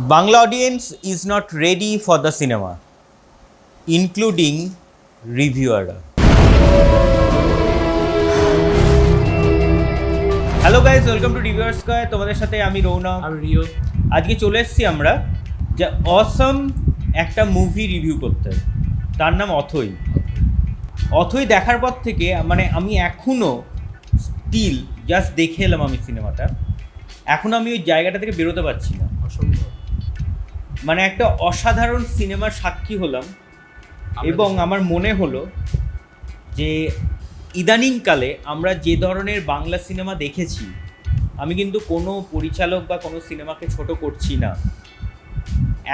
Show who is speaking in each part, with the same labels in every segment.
Speaker 1: Bangla audience is not ready for the cinema, including reviewer. Hello guys, welcome to reviewer square. তোমাদের সাথে আমি রৌনক,
Speaker 2: আমি Rio.
Speaker 1: আজকে চলে এসেছি আমরা যে অসম একটা মুভি রিভিউ করতে। তার নাম অথৈ। অথৈ দেখার পর থেকে মানে আমি এখনও স্টিল জাস্ট দেখে এলাম আমি সিনেমাটা, এখন আমি ওই জায়গাটা থেকে বেরোতে পারছি না।
Speaker 2: অসম্ভব,
Speaker 1: মানে একটা অসাধারণ সিনেমার সাক্ষী হলাম এবং আমার মনে হলো যে ইদানিংকালে আমরা যে ধরনের বাংলা সিনেমা দেখেছি, আমি কিন্তু কোনো পরিচালক বা কোনো সিনেমাকে ছোট করছি না,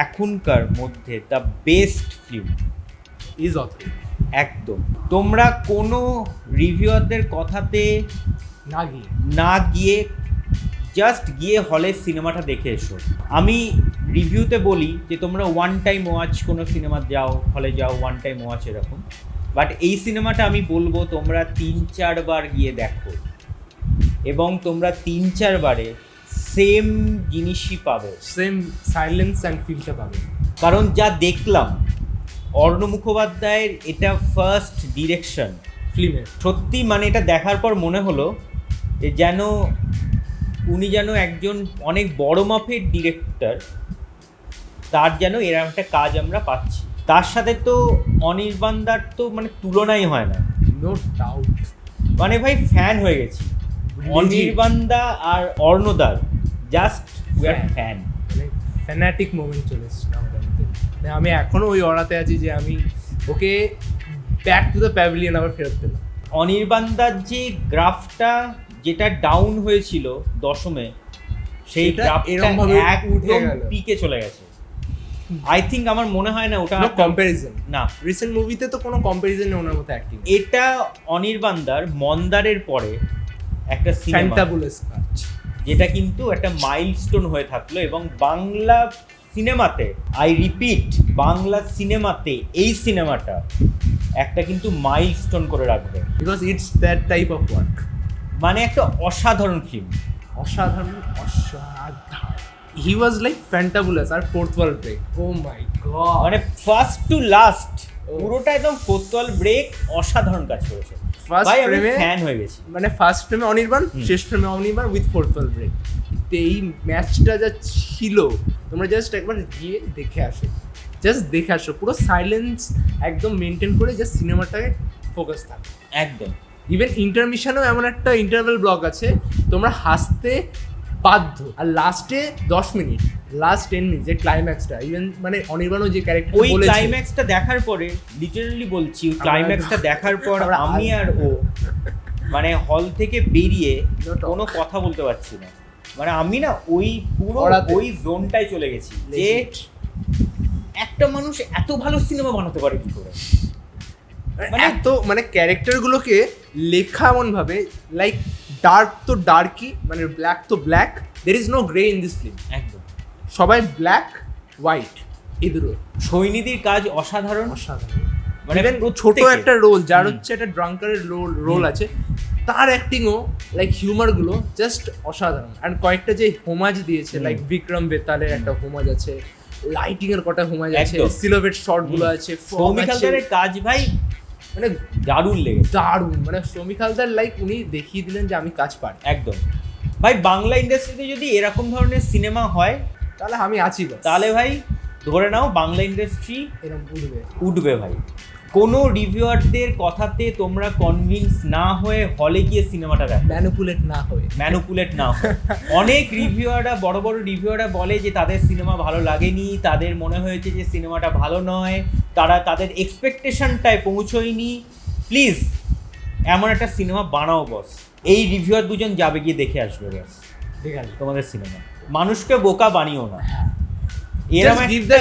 Speaker 1: এখনকার মধ্যে দ্য বেস্ট ফিল্ম
Speaker 2: ইজ অথৈ।
Speaker 1: একদম। তোমরা কোনো রিভিউয়ারদের কথাতে না গিয়ে জাস্ট গিয়ে হলে সিনেমাটা দেখে এসো। আমি রিভিউতে বলি যে তোমরা ওয়ান টাইম ওয়াচ কোনো সিনেমা যাও, হলে যাও, ওয়ান টাইম ওয়াচ এরকম, বাট এই সিনেমাটা আমি বলবো তোমরা 3-4 বার গিয়ে দেখো এবং তোমরা 3-4 বারে সেম জিনিসই পাবে,
Speaker 2: সেম সাইলেন্স অ্যান্ড ফিলটা পাবে।
Speaker 1: কারণ যা দেখলাম অর্ণ মুখোপাধ্যায়ের এটা ফার্স্ট ডিরেকশন
Speaker 2: ফিল্মের
Speaker 1: সত্যি মানে এটা দেখার পর মনে হলো যে যেন উনি যেন একজন অনেক বড় মাপের ডিরেক্টর, তার যেন এরকম একটা কাজ আমরা পাচ্ছি। তার সাথে তো অনির্বাণদার তো মানে তুলনাই হয় না,
Speaker 2: নো ডাউট।
Speaker 1: মানে ভাই ফ্যান হয়ে গেছি অনির্বাণদা আর অর্ণদার, জাস্ট উই আর ফ্যান।
Speaker 2: মানে ফ্যানাটিক মোমেন্ট চলে এসেছে আমাদের মধ্যে। মানে আমি এখনও ওই অড়াতে আছি যে আমি ওকে ব্যাক টু দ্য প্যাভিলিয়ন আবার ফেরত পেলাম।
Speaker 1: অনির্বাণদার যে গ্রাফটা যেটা ডাউন হয়েছিল দশমে, সেই গ্রাফটা একদম পিকে চলে গেছে। আই থিঙ্ক আমার মনে হয় না ওটা
Speaker 2: কম্প্যারিজন
Speaker 1: না,
Speaker 2: রিসেন্ট মুভিতে তো কোনো কম্প্যারিজন নেই ওনার মতো অ্যাক্টিং।
Speaker 1: এটা অনির্বাণদার মন্দারের পরে একটা সিনেমা
Speaker 2: ফ্যান্টাবুলাস কাজ,
Speaker 1: যেটা কিন্তু একটা মাইলস্টোন হয়ে থাকলো এবং বাংলা সিনেমাতে, আই রিপিট, বাংলা সিনেমাতে এই সিনেমাটা একটা কিন্তু মাইলস্টোন করে রাখবে,
Speaker 2: because it's that type of work.
Speaker 1: মানে একটা অসাধারণ ফিল্ম।
Speaker 2: অসাধারণ। হি ওয়াজ লাইক ফ্যান্টাবুলাস আর fourth wall break. Oh my god,
Speaker 1: মানে ফার্স্ট টু লাস্ট পুরোটা একদম ফোর্থ ওয়াল ব্রেক, অসাধারণ কাজ করেছে। ভাই আমি ফ্যান হয়ে গেছি।
Speaker 2: মানে ফার্স্ট ফ্রেমে অনির্বাণ, শেষ ফ্রেমে Anirban with fourth wall break. এই ম্যাচটা যা ছিল, তোমরা জাস্ট একবার গিয়ে দেখে আসো, জাস্ট দেখে আসো। পুরো সাইলেন্স একদম মেনটেন করে জাস্ট সিনেমাটাকে ফোকাস থাকে
Speaker 1: একদম।
Speaker 2: ইভেন ইন্টারমিশনেও এমন একটা ইন্টারভেল ব্লক আছে, তোমরা হাসতে বাধ্য। আর লাস্টে 10 মিনিট, লাস্ট 10 মিনিট যে ক্লাইম্যাক্সটা, ইভেন মানে অনির্বাণও যে ক্যারেক্টার
Speaker 1: ওই ক্লাইম্যাক্সটা দেখার পরে, লিটারালি বলছি, ক্লাইম্যাক্সটা দেখার পর আমি আর ও মানে হল থেকে বেরিয়ে কোনো কথা বলতে পারছি না। মানে আমি না ওই পুরো ওই জোনটায় চলে গেছি যে একটা মানুষ এত ভালো সিনেমা বানাতে পারে কি করে।
Speaker 2: মানে এত মানে ক্যারেক্টারগুলোকে লেখা এমন ভাবে, লাইক ডার্ক তো ডার্কই, মানে ব্ল্যাক তো black, there is no grey in this film.
Speaker 1: একদম
Speaker 2: সবাই ব্ল্যাক হোয়াইট, এই দুটো।
Speaker 1: সৈনিধির কাজ অসাধারণ,
Speaker 2: অসাধারণ।
Speaker 1: মানে
Speaker 2: ছোট একটা রোল, যার হচ্ছে একটা ড্রাঙ্কারের রোল আছে, তার অ্যাক্টিংও লাইক হিউমারগুলো জাস্ট অসাধারণ। অ্যান্ড কয়েকটা যে হোমাজ দিয়েছে, লাইক বিক্রম বেতালের একটা হোমাজ আছে, লাইটিং এর কটা হোমাজ আছে, সিলোভেট শটগুলো আছে,
Speaker 1: সৌমিক হালদারের কাজ ভাই মানে দারুণ লেগেছে,
Speaker 2: দারুণ। মানে সৌমিক হালদার লাইক উনি দেখিয়ে দিলেন যে আমি কাজ পারি।
Speaker 1: একদম ভাই। বাংলা ইন্ডাস্ট্রিতে যদি এরকম ধরনের সিনেমা হয়
Speaker 2: তাহলে আমি আছি,
Speaker 1: তাহলে ভাই ধরে নাও বাংলা ইন্ডাস্ট্রি
Speaker 2: এরকম
Speaker 1: উঠবে ভাই। কোনো রিভিউয়ারদের কথাতে তোমরা কনভিন্স না হয়ে হলে গিয়ে সিনেমাটা দেখো, ম্যানুপুলেট না হয়ে। অনেক রিভিউয়াররা, বড় বড় রিভিউয়াররা বলে যে তাদের সিনেমা ভালো লাগেনি, তাদের মনে হয়েছে যে সিনেমাটা ভালো নয়, তারা তাদের এক্সপেকটেশনটায় পৌঁছয়নি। প্লিজ এমন একটা সিনেমা বানাও বস। এই রিভিউয়ার দুজন যাবে গিয়ে দেখে আসবে বস, ঠিক আছে তোমাদের সিনেমা। মানুষকে বোকা বানিও না। এরকম একটা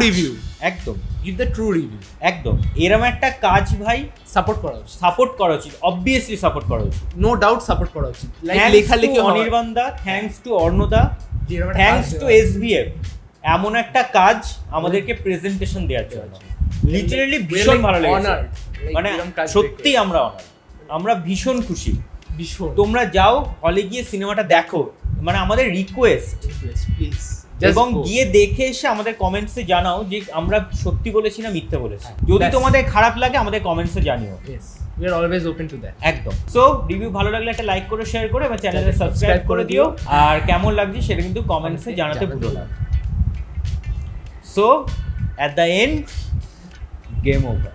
Speaker 1: রিভিউ, একদম
Speaker 2: গিভ দ্য ট্রু রিভিউ,
Speaker 1: একদম এরকম একটা কাজ ভাই সাপোর্ট করা উচিত, অবভিয়াসলি সাপোর্ট করা উচিত,
Speaker 2: নো ডাউট সাপোর্ট করা উচিত।
Speaker 1: লেখালেখি অনির্বাণদা, থ্যাঙ্কস টু অর্ণদা, থ্যাঙ্কস টু SBF, এমন একটা কাজ আমাদেরকে প্রেজেন্টেশন দেওয়ার জন্য লিটারালি ভীষণ ভালো লেগেছে। মানে সত্যি আমরা ভীষণ খুশি। তোমরা যাও হলে গিয়ে সিনেমাটা দেখো, মানে আমাদের রিকোয়েস্ট,
Speaker 2: প্লিজ
Speaker 1: এবং গিয়ে দেখে এসে আমাদের কমেন্টসে জানাও যে আমরা সত্যি বলেছি না মিথ্যে বলেছি। যদি তোমাদের খারাপ লাগে আমাদের কমেন্টসে জানিও।
Speaker 2: We are always open to that.
Speaker 1: একদম। সো রিভিউ ভালো লাগলে একটা লাইক করে শেয়ার করে এবং চ্যানেলে সাবস্ক্রাইব করে দিও, আর কেমন লাগছে সেটা কিন্তু কমেন্টসে জানাতে ভুলো না। So at the end, game over.